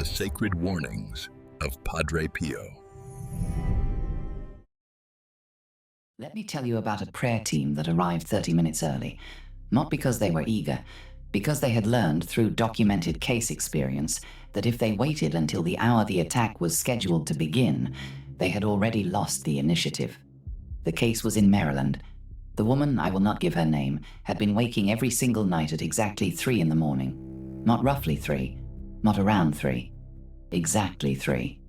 the sacred warnings of Padre Pio. Let me tell you about a prayer team that arrived 30 minutes early, not because they were eager, because they had learned through documented case experience that if they waited until the hour the attack was scheduled to begin, they had already lost the initiative. The case was in Maryland. The woman, I will not give her name, had been waking every single night at exactly 3 in the morning. Not roughly 3, not around 3, exactly 3.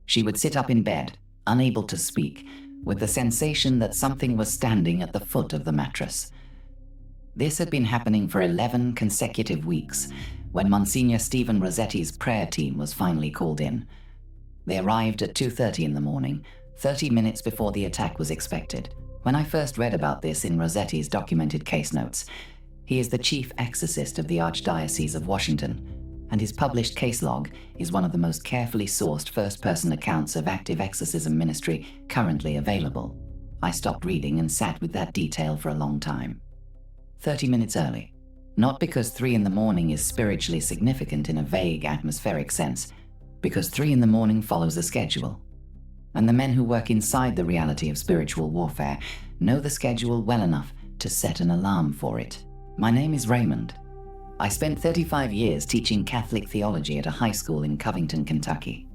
She would sit up in bed, unable to speak, with the sensation that something was standing at the foot of the mattress. This had been happening for 11 consecutive weeks, when Monsignor Stephen Rossetti's prayer team was finally called in. They arrived at 2:30 in the morning, 30 minutes before the attack was expected. When I first read about this in Rossetti's documented case notes, he is the chief exorcist of the Archdiocese of Washington, and his published case log is one of the most carefully sourced first-person accounts of active exorcism ministry currently available. I stopped reading and sat with that detail for a long time. 30 minutes early. Not because 3 in the morning is spiritually significant in a vague atmospheric sense, because 3 in the morning follows a schedule. And the men who work inside the reality of spiritual warfare know the schedule well enough to set an alarm for it. My name is Raymond. I spent 35 years teaching Catholic theology at a high school in Covington, Kentucky.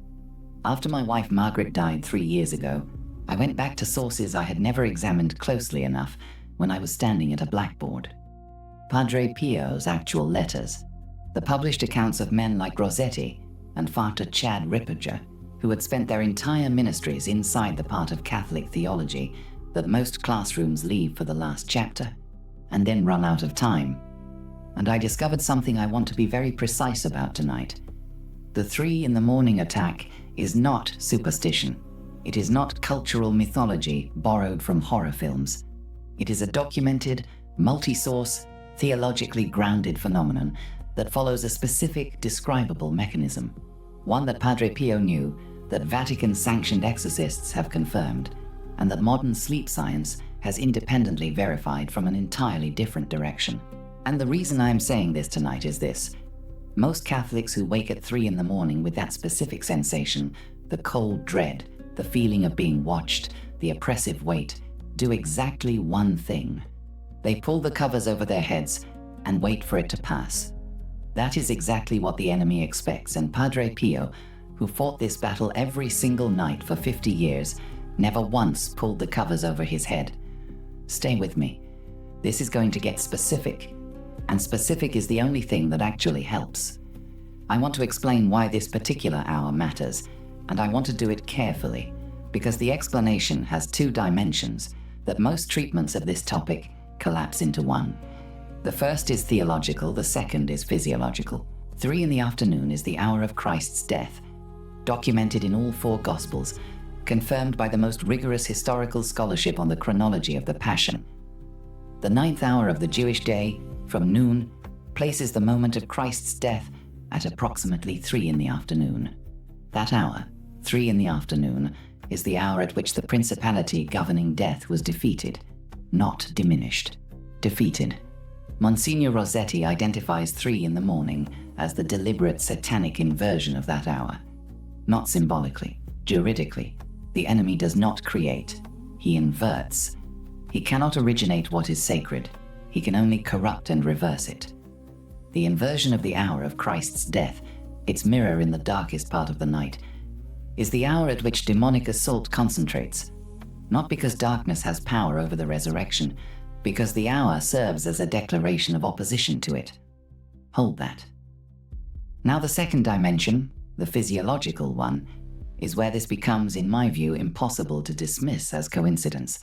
After my wife Margaret died 3 years ago, I went back to sources I had never examined closely enough when I was standing at a blackboard. Padre Pio's actual letters, the published accounts of men like Rossetti and Father Chad Ripperger, who had spent their entire ministries inside the part of Catholic theology that most classrooms leave for the last chapter, and then run out of time. And I discovered something I want to be very precise about tonight. The 3 in the morning attack is not superstition. It is not cultural mythology borrowed from horror films. It is a documented, multi-source, theologically grounded phenomenon that follows a specific, describable mechanism. One that Padre Pio knew, that Vatican-sanctioned exorcists have confirmed, and that modern sleep science has independently verified from an entirely different direction. And the reason I am saying this tonight is this. Most Catholics who wake at 3 in the morning with that specific sensation, the cold dread, the feeling of being watched, the oppressive weight, do exactly one thing. They pull the covers over their heads and wait for it to pass. That is exactly what the enemy expects, and Padre Pio, who fought this battle every single night for 50 years, never once pulled the covers over his head. Stay with me. This is going to get specific, and specific is the only thing that actually helps. I want to explain why this particular hour matters, and I want to do it carefully, because the explanation has 2 dimensions that most treatments of this topic collapse into one. The first is theological, the second is physiological. 3 in the afternoon is the hour of Christ's death, documented in all 4 Gospels, confirmed by the most rigorous historical scholarship on the chronology of the Passion. The 9th hour of the Jewish day, from noon, places the moment of Christ's death at approximately 3 in the afternoon. That hour, 3 in the afternoon, is the hour at which the principality governing death was defeated, not diminished. Defeated. Monsignor Rossetti identifies 3 in the morning as the deliberate satanic inversion of that hour. Not symbolically, juridically. The enemy does not create. He inverts. He cannot originate what is sacred. He can only corrupt and reverse it. The inversion of the hour of Christ's death, its mirror in the darkest part of the night, is the hour at which demonic assault concentrates, not because darkness has power over the resurrection, because the hour serves as a declaration of opposition to it. Hold that. Now the second dimension, the physiological one, is where this becomes, in my view, impossible to dismiss as coincidence.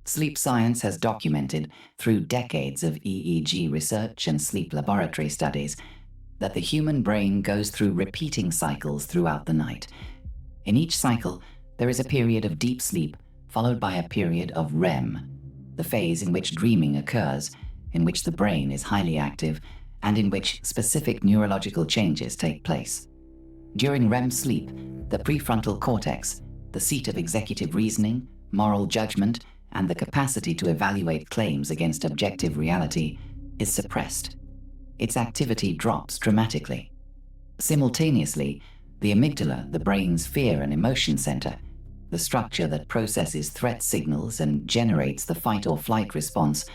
Sleep science has documented, through decades of EEG research and sleep laboratory studies, that the human brain goes through repeating cycles throughout the night. In each cycle, there is a period of deep sleep, followed by a period of REM, the phase in which dreaming occurs, in which the brain is highly active, and in which specific neurological changes take place. During REM sleep, the prefrontal cortex, the seat of executive reasoning, moral judgment, and the capacity to evaluate claims against objective reality, is suppressed. Its activity drops dramatically. Simultaneously, the amygdala, the brain's fear and emotion center, the structure that processes threat signals and generates the fight or flight response,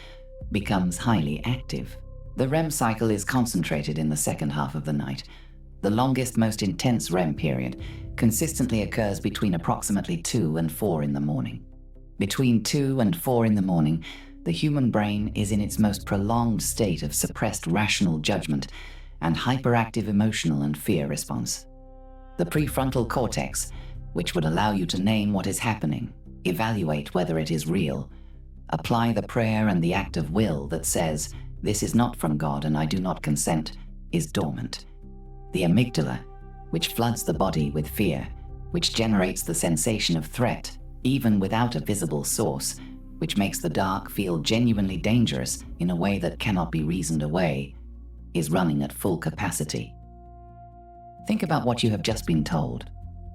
becomes highly active. The REM cycle is concentrated in the second half of the night. The longest, most intense REM period consistently occurs between approximately 2 and 4 in the morning. Between 2 and 4 in the morning, the human brain is in its most prolonged state of suppressed rational judgment and hyperactive emotional and fear response. The prefrontal cortex, which would allow you to name what is happening, evaluate whether it is real, apply the prayer and the act of will that says, "This is not from God and I do not consent," is dormant. The amygdala, which floods the body with fear, which generates the sensation of threat, even without a visible source, which makes the dark feel genuinely dangerous in a way that cannot be reasoned away, is running at full capacity. Think about what you have just been told.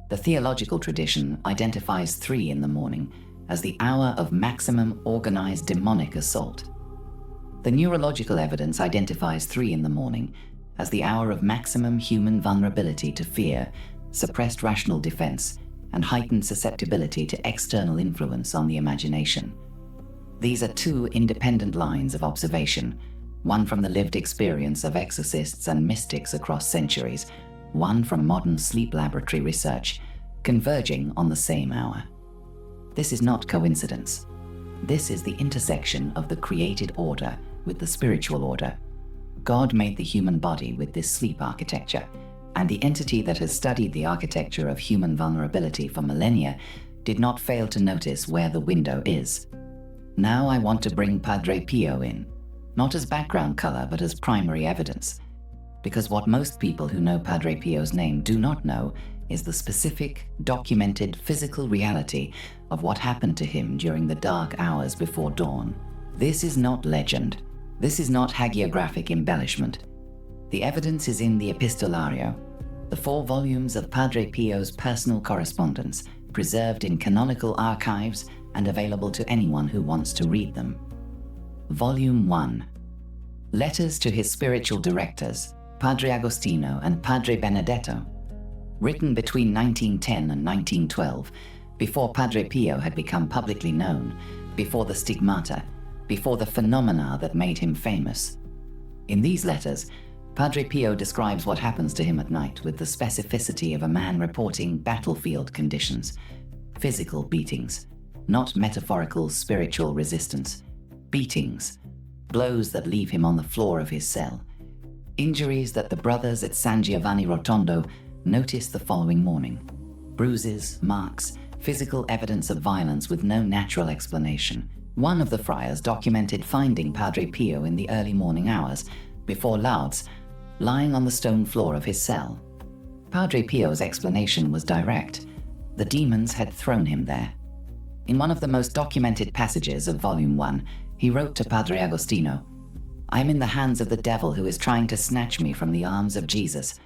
The theological tradition identifies 3 in the morning as the hour of maximum organized demonic assault. The neurological evidence identifies 3 in the morning as the hour of maximum human vulnerability to fear, suppressed rational defense, and heightened susceptibility to external influence on the imagination. These are 2 independent lines of observation, one from the lived experience of exorcists and mystics across centuries, one from modern sleep laboratory research, converging on the same hour. This is not coincidence. This is the intersection of the created order with the spiritual order. God made the human body with this sleep architecture, and the entity that has studied the architecture of human vulnerability for millennia did not fail to notice where the window is. Now I want to bring Padre Pio in, not as background color but as primary evidence, because what most people who know Padre Pio's name do not know is the specific, documented physical reality of what happened to him during the dark hours before dawn. This is not legend. This is not hagiographic embellishment. The evidence is in the Epistolario, the 4 volumes of Padre Pio's personal correspondence, preserved in canonical archives and available to anyone who wants to read them. Volume 1. Letters to his spiritual directors, Padre Agostino and Padre Benedetto, written between 1910 and 1912, before Padre Pio had become publicly known, before the stigmata, before the phenomena that made him famous. In these letters, Padre Pio describes what happens to him at night with the specificity of a man reporting battlefield conditions, physical beatings, not metaphorical spiritual resistance, beatings, blows that leave him on the floor of his cell, injuries that the brothers at San Giovanni Rotondo noticed the following morning, bruises, marks, physical evidence of violence with no natural explanation. One of the friars documented finding Padre Pio in the early morning hours, before lauds, lying on the stone floor of his cell. Padre Pio's explanation was direct. The demons had thrown him there. In one of the most documented passages of Volume 1, he wrote to Padre Agostino, "I am in the hands of the devil who is trying to snatch me from the arms of Jesus.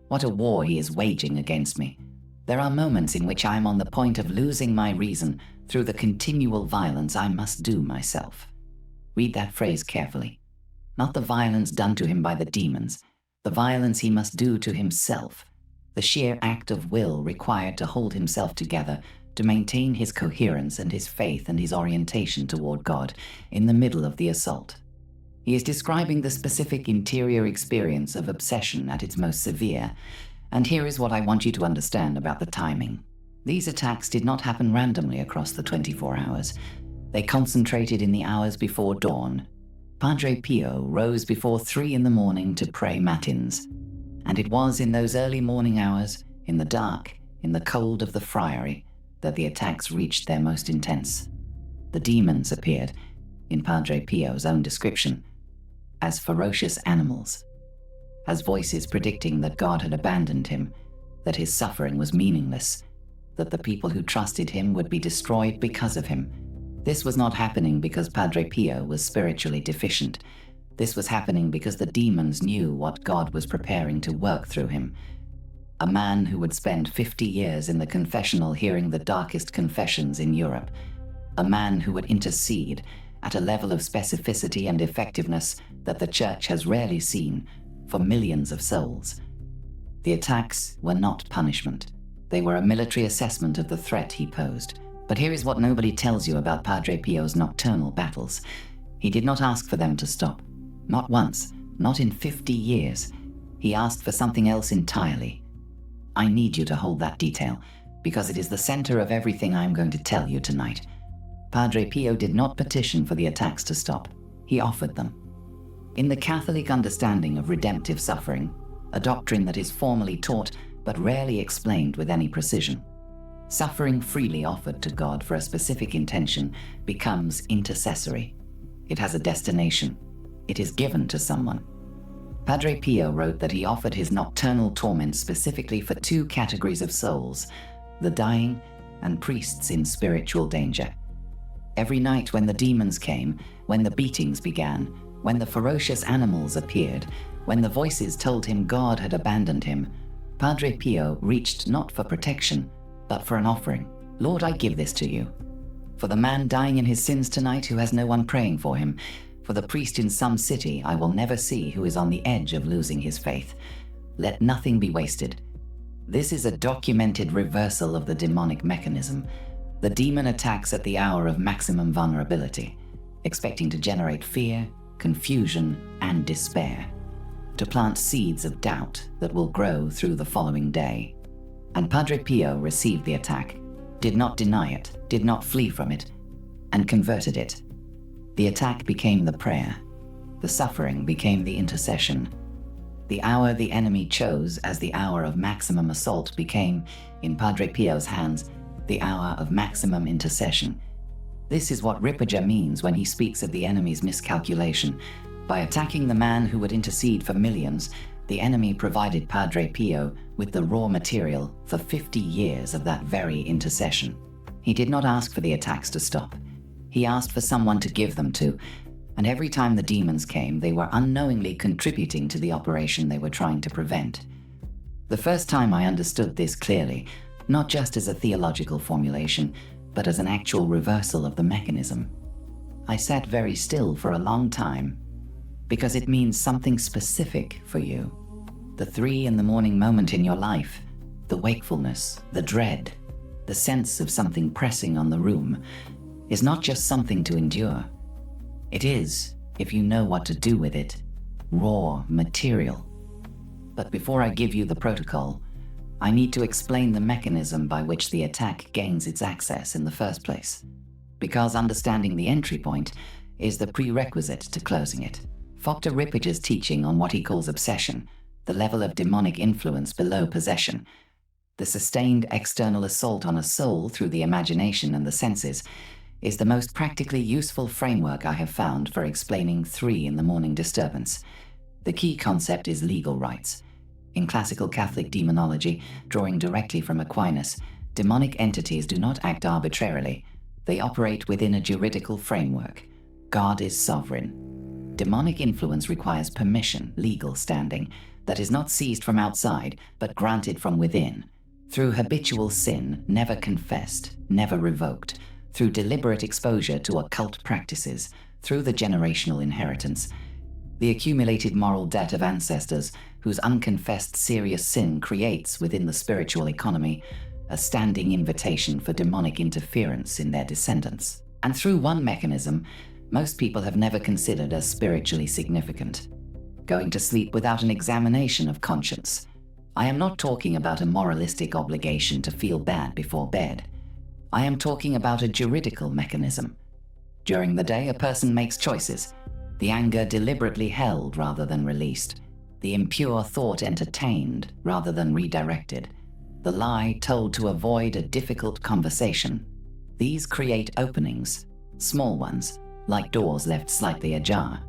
What a war he is waging against me. There are moments in which I am on the point of losing my reason through the continual violence I must do myself." Read that phrase carefully. Not the violence done to him by the demons, the violence he must do to himself, the sheer act of will required to hold himself together, to maintain his coherence and his faith and his orientation toward God in the middle of the assault. He is describing the specific interior experience of obsession at its most severe, and here is what I want you to understand about the timing. These attacks did not happen randomly across the 24 hours. They concentrated in the hours before dawn. Padre Pio rose before 3 in the morning to pray matins, and it was in those early morning hours, in the dark, in the cold of the friary, that the attacks reached their most intense. The demons appeared, in Padre Pio's own description, as ferocious animals, as voices predicting that God had abandoned him, that his suffering was meaningless, that the people who trusted him would be destroyed because of him. This was not happening because Padre Pio was spiritually deficient. This was happening because the demons knew what God was preparing to work through him. A man who would spend 50 years in the confessional hearing the darkest confessions in Europe. A man who would intercede at a level of specificity and effectiveness that the Church has rarely seen for millions of souls. The attacks were not punishment. They were a military assessment of the threat he posed. But here is what nobody tells you about Padre Pio's nocturnal battles. He did not ask for them to stop. Not once, not in 50 years. He asked for something else entirely. I need you to hold that detail, because it is the center of everything I am going to tell you tonight. Padre Pio did not petition for the attacks to stop. He offered them. In the Catholic understanding of redemptive suffering, a doctrine that is formally taught but rarely explained with any precision, suffering freely offered to God for a specific intention becomes intercessory. It has a destination. It is given to someone. Padre Pio wrote that he offered his nocturnal torment specifically for two categories of souls, the dying and priests in spiritual danger. Every night when the demons came, when the beatings began, when the ferocious animals appeared, when the voices told him God had abandoned him, Padre Pio reached not for protection, but for an offering. Lord, I give this to you. For the man dying in his sins tonight who has no one praying for him, for the priest in some city I will never see who is on the edge of losing his faith. Let nothing be wasted. This is a documented reversal of the demonic mechanism. The demon attacks at the hour of maximum vulnerability, expecting to generate fear, confusion, and despair, to plant seeds of doubt that will grow through the following day. And Padre Pio received the attack, did not deny it, did not flee from it, and converted it. The attack became the prayer. The suffering became the intercession. The hour the enemy chose as the hour of maximum assault became, in Padre Pio's hands, the hour of maximum intercession. This is what Ripperger means when he speaks of the enemy's miscalculation. By attacking the man who would intercede for millions, the enemy provided Padre Pio with the raw material for 50 years of that very intercession. He did not ask for the attacks to stop. He asked for someone to give them to, and every time the demons came, they were unknowingly contributing to the operation they were trying to prevent. The first time I understood this clearly, not just as a theological formulation, but as an actual reversal of the mechanism, I sat very still for a long time, because it means something specific for you. The 3 in the morning moment in your life, the wakefulness, the dread, the sense of something pressing on the room, is not just something to endure. It is, if you know what to do with it, raw material. But before I give you the protocol, I need to explain the mechanism by which the attack gains its access in the first place, because understanding the entry point is the prerequisite to closing it. Dr. Ripperger's teaching on what he calls obsession, the level of demonic influence below possession, the sustained external assault on a soul through the imagination and the senses, is the most practically useful framework I have found for explaining 3 in the morning disturbance. The key concept is legal rights. In classical Catholic demonology, drawing directly from Aquinas, demonic entities do not act arbitrarily. They operate within a juridical framework. God is sovereign. Demonic influence requires permission, legal standing, that is not seized from outside, but granted from within. Through habitual sin, never confessed, never revoked, through deliberate exposure to occult practices, through the generational inheritance, the accumulated moral debt of ancestors whose unconfessed serious sin creates within the spiritual economy a standing invitation for demonic interference in their descendants. And through one mechanism, most people have never considered as spiritually significant: going to sleep without an examination of conscience. I am not talking about a moralistic obligation to feel bad before bed. I am talking about a juridical mechanism. During the day, a person makes choices. The anger deliberately held rather than released. The impure thought entertained rather than redirected. The lie told to avoid a difficult conversation. These create openings, small ones, like doors left slightly ajar.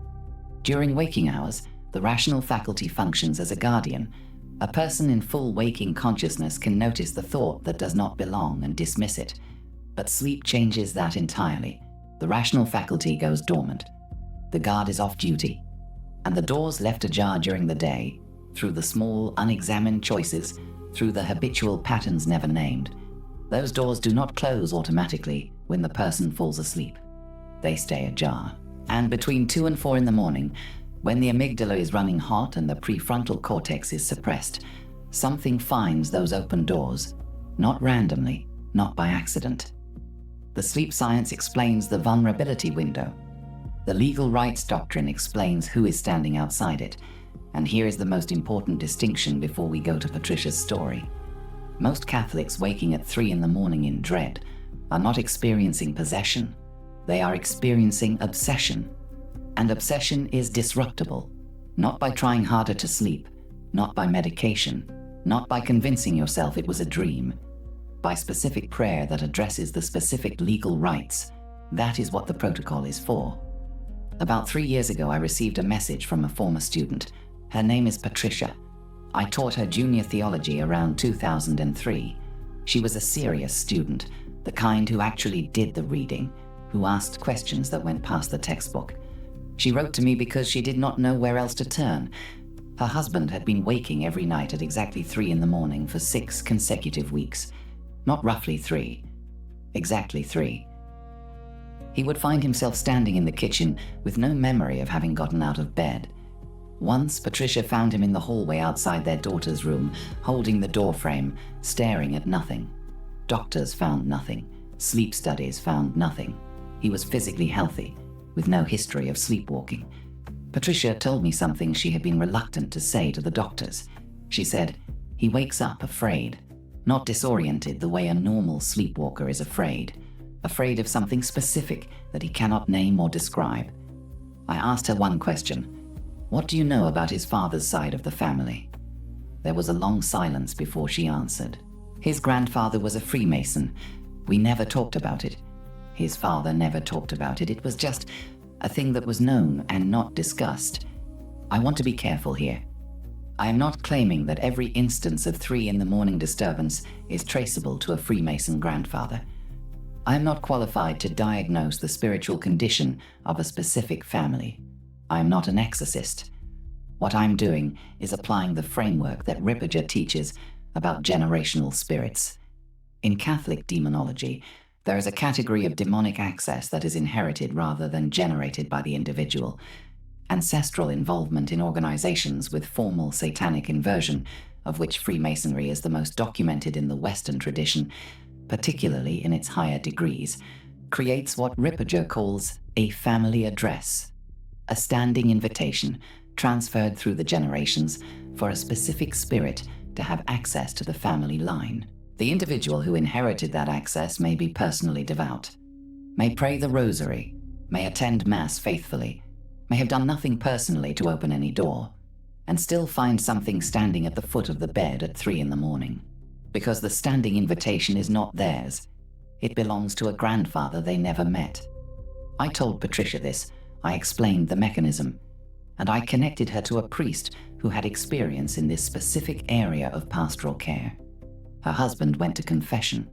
During waking hours, the rational faculty functions as a guardian. A person in full waking consciousness can notice the thought that does not belong and dismiss it. But sleep changes that entirely. The rational faculty goes dormant. The guard is off duty. And the doors left ajar during the day, through the small, unexamined choices, through the habitual patterns never named, those doors do not close automatically when the person falls asleep. They stay ajar. And between 2 and 4 in the morning, when the amygdala is running hot and the prefrontal cortex is suppressed, Something finds those open doors, not randomly, not by accident. The sleep science explains the vulnerability window. The legal rights doctrine explains who is standing outside it. And here is the most important distinction before we go to Patricia's story. Most Catholics waking at 3 a.m. in dread are not experiencing possession. They are experiencing obsession. And obsession is disruptible, not by trying harder to sleep, not by medication, not by convincing yourself it was a dream, by specific prayer that addresses the specific legal rights. That is what the protocol is for. About 3 years ago, I received a message from a former student. Her name is Patricia. I taught her junior theology around 2003. She was a serious student, the kind who actually did the reading, who asked questions that went past the textbook. She wrote to me because she did not know where else to turn. Her husband had been waking every night at exactly 3 a.m. for 6 consecutive weeks. Not roughly 3, exactly 3. He would find himself standing in the kitchen with no memory of having gotten out of bed. Once, Patricia found him in the hallway outside their daughter's room, holding the doorframe, staring at nothing. Doctors found nothing. Sleep studies found nothing. He was physically healthy, with no history of sleepwalking. Patricia told me something she had been reluctant to say to the doctors. She said, "He wakes up afraid, not disoriented the way a normal sleepwalker is afraid of something specific that he cannot name or describe." I asked her one question. "What do you know about his father's side of the family?" There was a long silence before she answered. "His grandfather was a Freemason. We never talked about it. His father never talked about it. It was just a thing that was known and not discussed." I want to be careful here. I am not claiming that every instance of 3 a.m. disturbance is traceable to a Freemason grandfather. I am not qualified to diagnose the spiritual condition of a specific family. I am not an exorcist. What I'm doing is applying the framework that Ripperger teaches about generational spirits. In Catholic demonology, there is a category of demonic access that is inherited rather than generated by the individual. Ancestral involvement in organizations with formal satanic inversion, of which Freemasonry is the most documented in the Western tradition, particularly in its higher degrees, creates what Ripperger calls a family address, a standing invitation transferred through the generations for a specific spirit to have access to the family line. The individual who inherited that access may be personally devout, may pray the rosary, may attend Mass faithfully, may have done nothing personally to open any door, and still find something standing at the foot of the bed at 3 a.m. Because the standing invitation is not theirs. It belongs to a grandfather they never met. I told Patricia this. I explained the mechanism, and I connected her to a priest who had experience in this specific area of pastoral care. Her husband went to confession,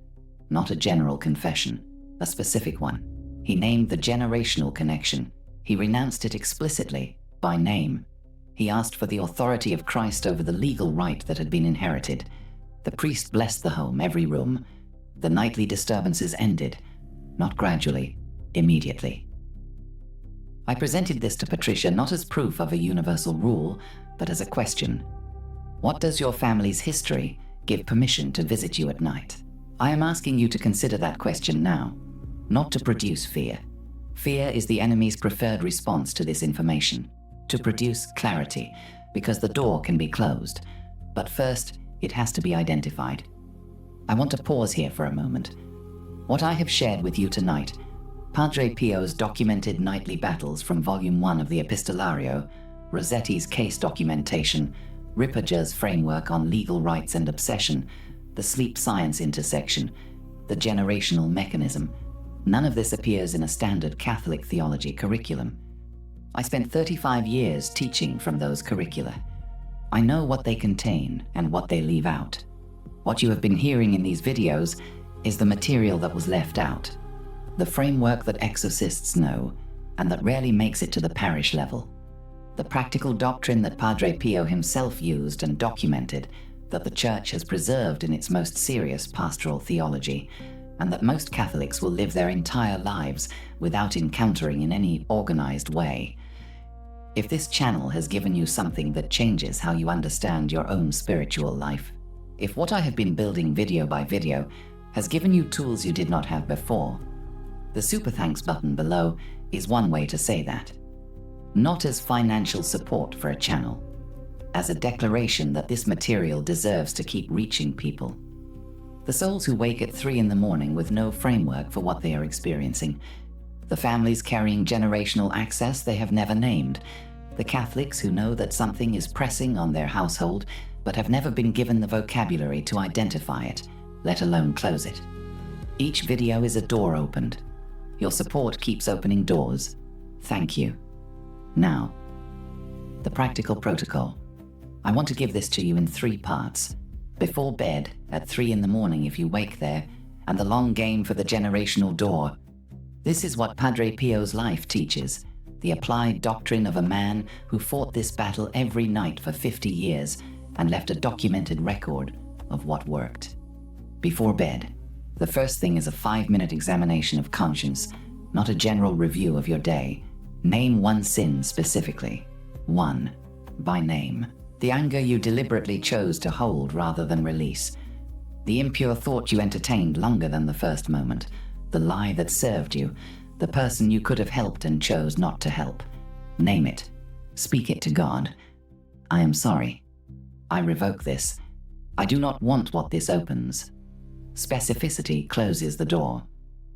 not a general confession, a specific one. He named the generational connection. He renounced it explicitly, by name. He asked for the authority of Christ over the legal right that had been inherited. The priest blessed the home, every room. The nightly disturbances ended, not gradually, immediately. I presented this to Patricia not as proof of a universal rule, but as a question. What does your family's history give permission to visit you at night? I am asking you to consider that question now, not to produce fear. Fear is the enemy's preferred response to this information, to produce clarity, because the door can be closed. But first, it has to be identified. I want to pause here for a moment. What I have shared with you tonight, Padre Pio's documented nightly battles from Volume 1 of the Epistolario, Rossetti's case documentation, Ripperger's framework on legal rights and obsession, the sleep science intersection, the generational mechanism, none of this appears in a standard Catholic theology curriculum. I spent 35 years teaching from those curricula. I know what they contain and what they leave out. What you have been hearing in these videos is the material that was left out, the framework that exorcists know and that rarely makes it to the parish level, the practical doctrine that Padre Pio himself used and documented, that the Church has preserved in its most serious pastoral theology, and that most Catholics will live their entire lives without encountering in any organized way. If this channel has given you something that changes how you understand your own spiritual life, if what I have been building video by video has given you tools you did not have before, the super thanks button below is one way to say that. Not as financial support for a channel, as a declaration that this material deserves to keep reaching people. The souls who wake at 3 in the morning with no framework for what they are experiencing, the families carrying generational access they have never named, the Catholics who know that something is pressing on their household but have never been given the vocabulary to identify it, let alone close it. Each video is a door opened. Your support keeps opening doors. Thank you. Now, the practical protocol. I want to give this to you in 3 parts. Before bed, at 3 in the morning if you wake there, and the long game for the generational door. This is what Padre Pio's life teaches, the applied doctrine of a man who fought this battle every night for 50 years and left a documented record of what worked. Before bed, the first thing is a 5-minute examination of conscience, not a general review of your day. Name one sin specifically. 1. By name. The anger you deliberately chose to hold rather than release. The impure thought you entertained longer than the first moment. The lie that served you. The person you could have helped and chose not to help. Name it. Speak it to God. I am sorry. I revoke this. I do not want what this opens. Specificity closes the door.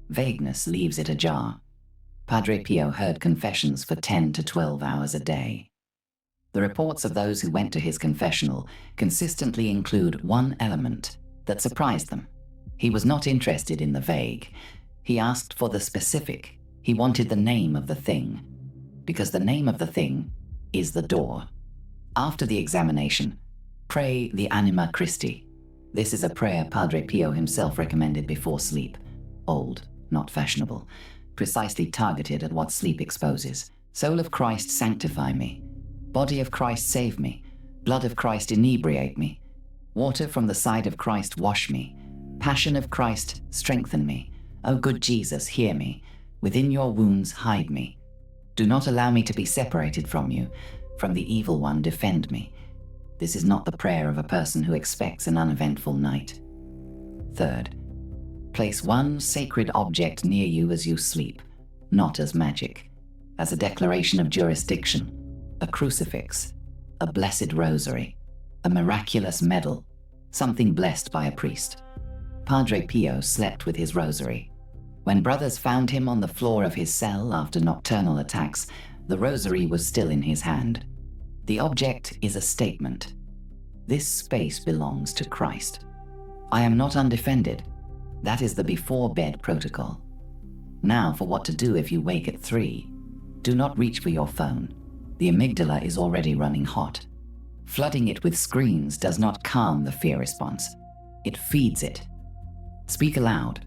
Vagueness leaves it ajar. Padre Pio heard confessions for 10 to 12 hours a day. The reports of those who went to his confessional consistently include one element that surprised them. He was not interested in the vague. He asked for the specific. He wanted the name of the thing, because the name of the thing is the door. After the examination, pray the Anima Christi. This is a prayer Padre Pio himself recommended before sleep. Old, not fashionable, precisely targeted at what sleep exposes. Soul of Christ, sanctify me. Body of Christ, save me. Blood of Christ, inebriate me. Water from the side of Christ, wash me. Passion of Christ, strengthen me. O good Jesus, hear me. Within your wounds, hide me. Do not allow me to be separated from you. From the evil one, defend me. This is not the prayer of a person who expects an uneventful night. 3rd, place one sacred object near you as you sleep, not as magic, as a declaration of jurisdiction, a crucifix, a blessed rosary, a miraculous medal, something blessed by a priest. Padre Pio slept with his rosary. When brothers found him on the floor of his cell after nocturnal attacks, the rosary was still in his hand. The object is a statement. This space belongs to Christ. I am not undefended. That is the before bed protocol. Now for what to do if you wake at 3. Do not reach for your phone. The amygdala is already running hot. Flooding it with screens does not calm the fear response. It feeds it. Speak aloud.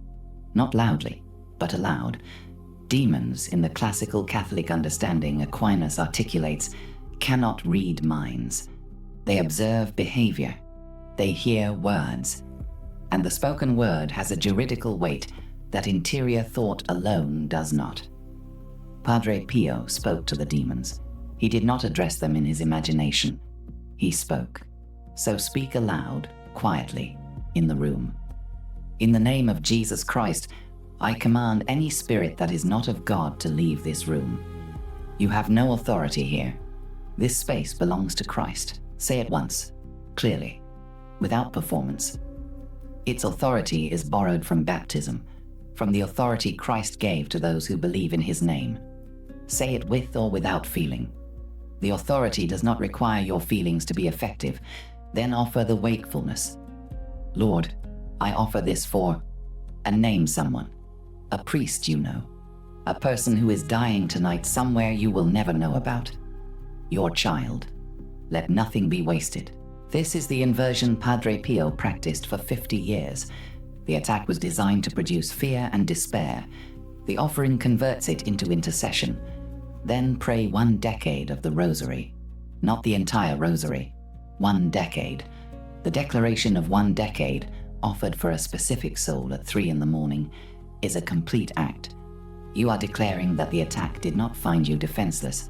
Not loudly, but aloud. Demons, in the classical Catholic understanding Aquinas articulates, cannot read minds. They observe behavior. They hear words. And the spoken word has a juridical weight that interior thought alone does not. Padre Pio spoke to the demons. He did not address them in his imagination. He spoke. So speak aloud, quietly, in the room. In the name of Jesus Christ, I command any spirit that is not of God to leave this room. You have no authority here. This space belongs to Christ. Say it once, clearly, without performance. Its authority is borrowed from baptism, from the authority Christ gave to those who believe in his name. Say it with or without feeling. The authority does not require your feelings to be effective. Then offer the wakefulness. Lord, I offer this for, and name someone. A priest you know. A person who is dying tonight somewhere you will never know about. Your child. Let nothing be wasted. This is the inversion Padre Pio practiced for 50 years. The attack was designed to produce fear and despair. The offering converts it into intercession. Then pray 1 decade of the rosary. Not the entire rosary. 1 decade. The declaration of 1 decade, offered for a specific soul at 3 in the morning, is a complete act. You are declaring that the attack did not find you defenseless.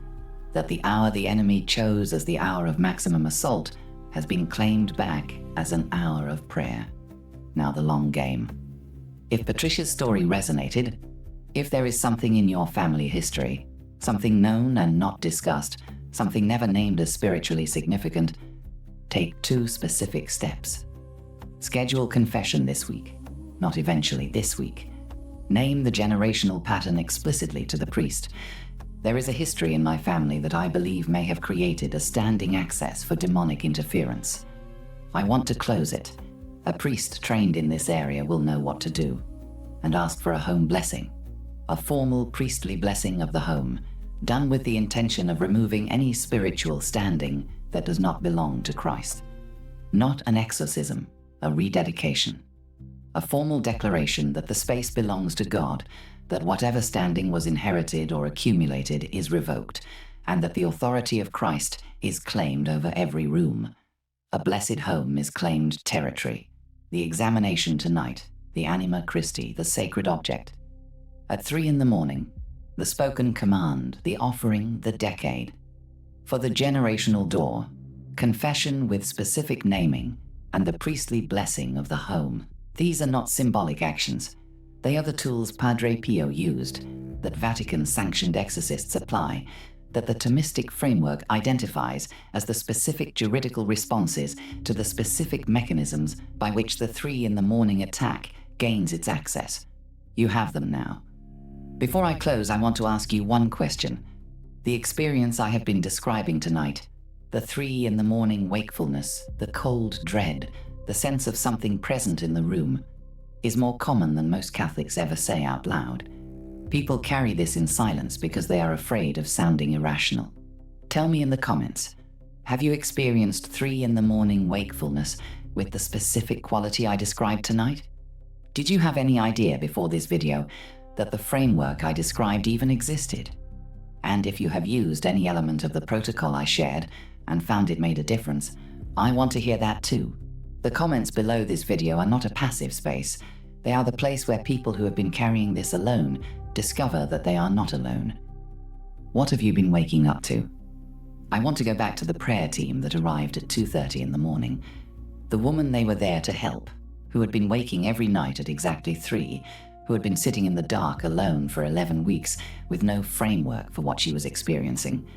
that the hour the enemy chose as the hour of maximum assault has been claimed back as an hour of prayer. Now the long game. If Patricia's story resonated, if there is something in your family history, something known and not discussed, something never named as spiritually significant, take 2 specific steps. Schedule confession this week, not eventually, this week. Name the generational pattern explicitly to the priest. There is a history in my family that I believe may have created a standing access for demonic interference. I want to close it. A priest trained in this area will know what to do, and ask for a home blessing, a formal priestly blessing of the home, done with the intention of removing any spiritual standing that does not belong to Christ. Not an exorcism, a rededication. A formal declaration that the space belongs to God, that whatever standing was inherited or accumulated is revoked, and that the authority of Christ is claimed over every room. A blessed home is claimed territory. The examination tonight, the anima Christi, the sacred object. At 3 a.m, the spoken command, the offering, the decade. For the generational door, confession with specific naming, and the priestly blessing of the home. These are not symbolic actions. They are the tools Padre Pio used, that Vatican-sanctioned exorcists apply, that the Thomistic framework identifies as the specific juridical responses to the specific mechanisms by which the 3 a.m. attack gains its access. You have them now. Before I close, I want to ask you one question. The experience I have been describing tonight, the 3 a.m. wakefulness, the cold dread, the sense of something present in the room, is more common than most Catholics ever say out loud. People carry this in silence because they are afraid of sounding irrational. Tell me in the comments, have you experienced 3 a.m. wakefulness with the specific quality I described tonight? Did you have any idea before this video that the framework I described even existed? And if you have used any element of the protocol I shared and found it made a difference, I want to hear that too. The comments below this video are not a passive space. They are the place where people who have been carrying this alone discover that they are not alone. What have you been waking up to? I want to go back to the prayer team that arrived at 2:30 a.m. The woman they were there to help, who had been waking every night at exactly 3, who had been sitting in the dark alone for 11 weeks with no framework for what she was experiencing.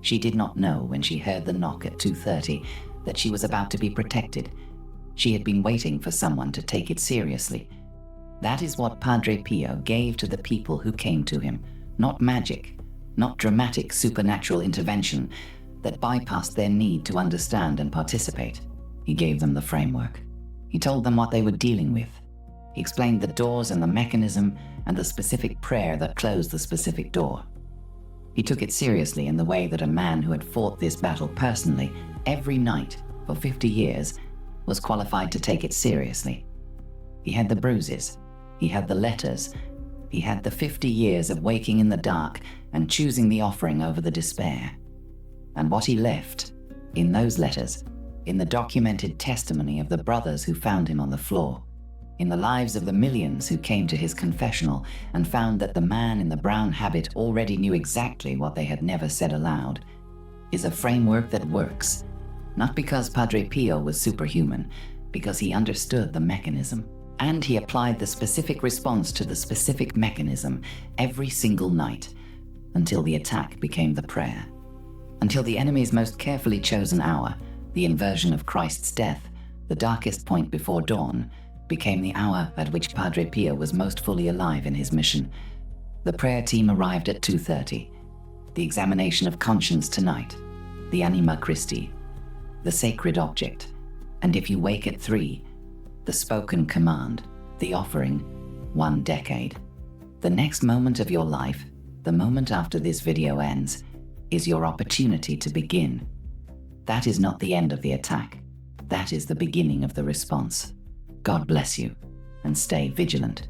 She did not know when she heard the knock at 2:30 that she was about to be protected. She had been waiting for someone to take it seriously. That is what Padre Pio gave to the people who came to him. Not magic, not dramatic supernatural intervention that bypassed their need to understand and participate. He gave them the framework. He told them what they were dealing with. He explained the doors and the mechanism and the specific prayer that closed the specific door. He took it seriously in the way that a man who had fought this battle personally every night for 50 years was qualified to take it seriously. He had the bruises, he had the letters, he had the 50 years of waking in the dark and choosing the offering over the despair. And what he left, in those letters, in the documented testimony of the brothers who found him on the floor, in the lives of the millions who came to his confessional and found that the man in the brown habit already knew exactly what they had never said aloud, is a framework that works. Not because Padre Pio was superhuman, because he understood the mechanism, and he applied the specific response to the specific mechanism every single night, until the attack became the prayer. Until the enemy's most carefully chosen hour, the inversion of Christ's death, the darkest point before dawn, became the hour at which Padre Pio was most fully alive in his mission. The prayer team arrived at 2:30. The examination of conscience tonight, the anima Christi, the sacred object, and if you wake at 3, the spoken command, the offering, 1 decade. The next moment of your life, the moment after this video ends, is your opportunity to begin. That is not the end of the attack. That is the beginning of the response. God bless you, and stay vigilant.